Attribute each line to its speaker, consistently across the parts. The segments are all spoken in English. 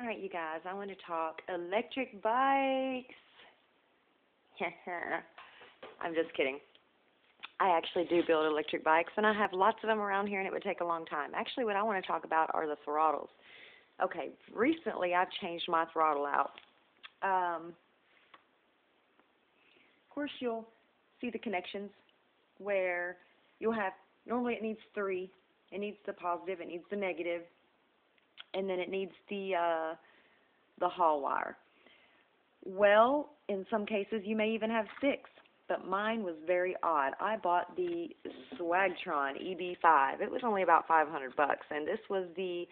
Speaker 1: All right, you guys, I want to talk electric bikes. I'm just kidding. I actually do build electric bikes, and I have lots of them around here, and it would take a long time. Actually, what I want to talk about are the throttles. Okay, recently I've changed my throttle out. Of course, you'll see the connections where you'll have, normally it needs three. It needs the positive, it needs the negative, and then it needs the hall wire. Well, in some cases you may even have six, but mine was very odd. I bought the Swagtron EB5. It was only about 500 bucks, and this was the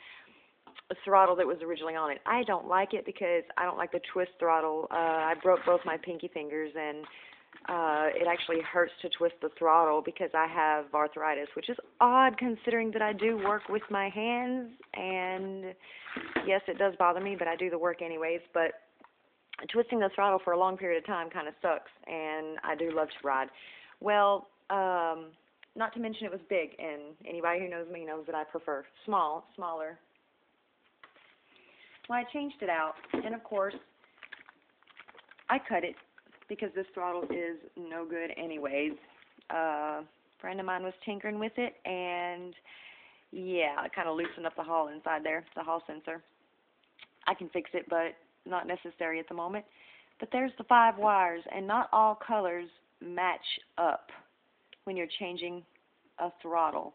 Speaker 1: throttle that was originally on it. I don't like it because I don't like the twist throttle. I broke both my pinky fingers, and it actually hurts to twist the throttle because I have arthritis, which is odd considering that I do work with my hands, and yes, it does bother me, but I do the work anyways. But twisting the throttle for a long period of time kind of sucks, and I do love to ride. Well, not to mention it was big, and anybody who knows me knows that I prefer smaller. Well, I changed it out, and of course, I cut it because this throttle is no good anyways. A friend of mine was tinkering with it, and yeah, it kind of loosened up the hall inside there, the hall sensor. I can fix it, but not necessary at the moment. But there's the 5 wires, and not all colors match up when you're changing a throttle.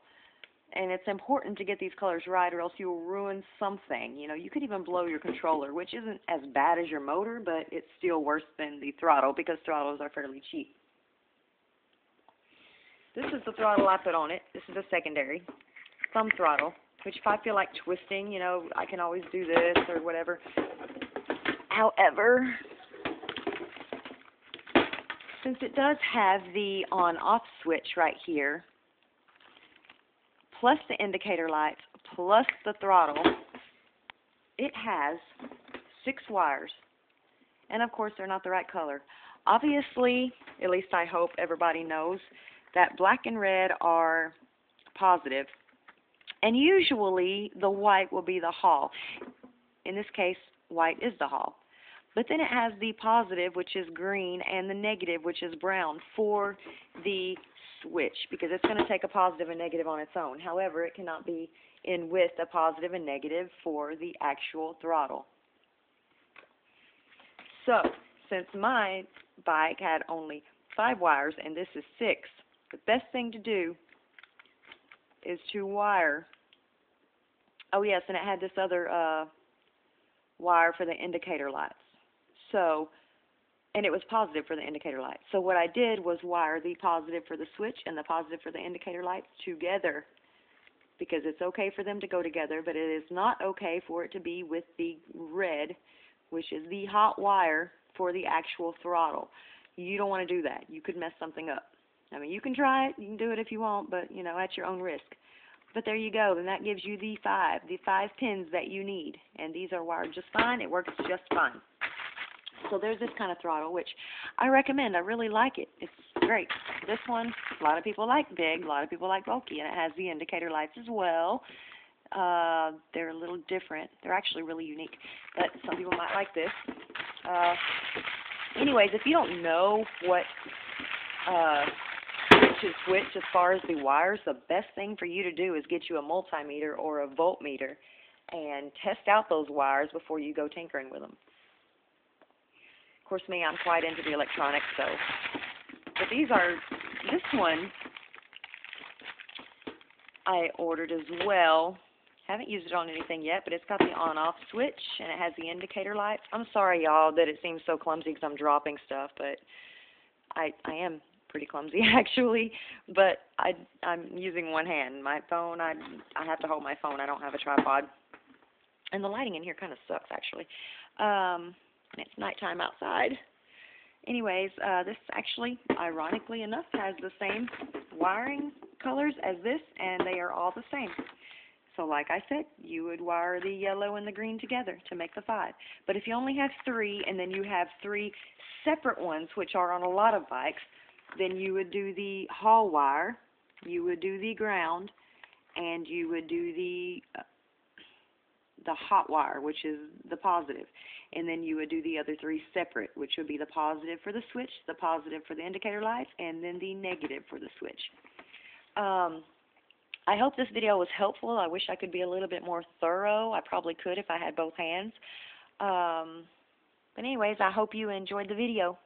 Speaker 1: And it's important to get these colors right, or else you'll ruin something. You know, you could even blow your controller, which isn't as bad as your motor, but it's still worse than the throttle because throttles are fairly cheap. This is the throttle I put on it. This is a secondary thumb throttle, which if I feel like twisting, you know, I can always do this or whatever. However, since it does have the on-off switch right here, plus the indicator lights, plus the throttle, it has 6 wires. And of course, they're not the right color. Obviously, at least I hope everybody knows, that black and red are positive. And usually, the white will be the hall. In this case, white is the hall. But then it has the positive, which is green, and the negative, which is brown, for the switch, because it's going to take a positive and negative on its own. However, it cannot be in with a positive and negative for the actual throttle. So, since my bike had only 5 wires and this is 6, the best thing to do is to wire. Oh yes, and it had this other wire for the indicator lights. So, and it was positive for the indicator lights. So what I did was wire the positive for the switch and the positive for the indicator lights together, because it's okay for them to go together, but it is not okay for it to be with the red, which is the hot wire for the actual throttle. You don't want to do that. You could mess something up. I mean, you can try it. You can do it if you want, but, you know, at your own risk. But there you go. And that gives you the 5 pins that you need. And these are wired just fine. It works just fine. So there's this kind of throttle, which I recommend. I really like it. It's great. This one, a lot of people like big, a lot of people like bulky, and it has the indicator lights as well. They're a little different. They're actually really unique, but some people might like this. Anyways, if you don't know what switch is which as far as the wires, the best thing for you to do is get you a multimeter or a voltmeter and test out those wires before you go tinkering with them. Of course, me, I'm quite into the electronics, so. But this one I ordered as well. Haven't used it on anything yet, but it's got the on-off switch, and it has the indicator lights. I'm sorry, y'all, that it seems so clumsy because I'm dropping stuff, but I am pretty clumsy, actually. But I'm using one hand. My phone, I have to hold my phone. I don't have a tripod. And the lighting in here kind of sucks, actually. And it's nighttime outside. Anyways, this actually, ironically enough, has the same wiring colors as this, and they are all the same. So like I said, you would wire the yellow and the green together to make the 5. But if you only have 3, and then you have 3 separate ones, which are on a lot of bikes, then you would do the hall wire, you would do the ground, and you would do the the hot wire, which is the positive. And then you would do the other 3 separate, which would be the positive for the switch, the positive for the indicator lights, and then the negative for the switch. I hope this video was helpful. I wish I could be a little bit more thorough. I probably could if I had both hands. But anyways, I hope you enjoyed the video.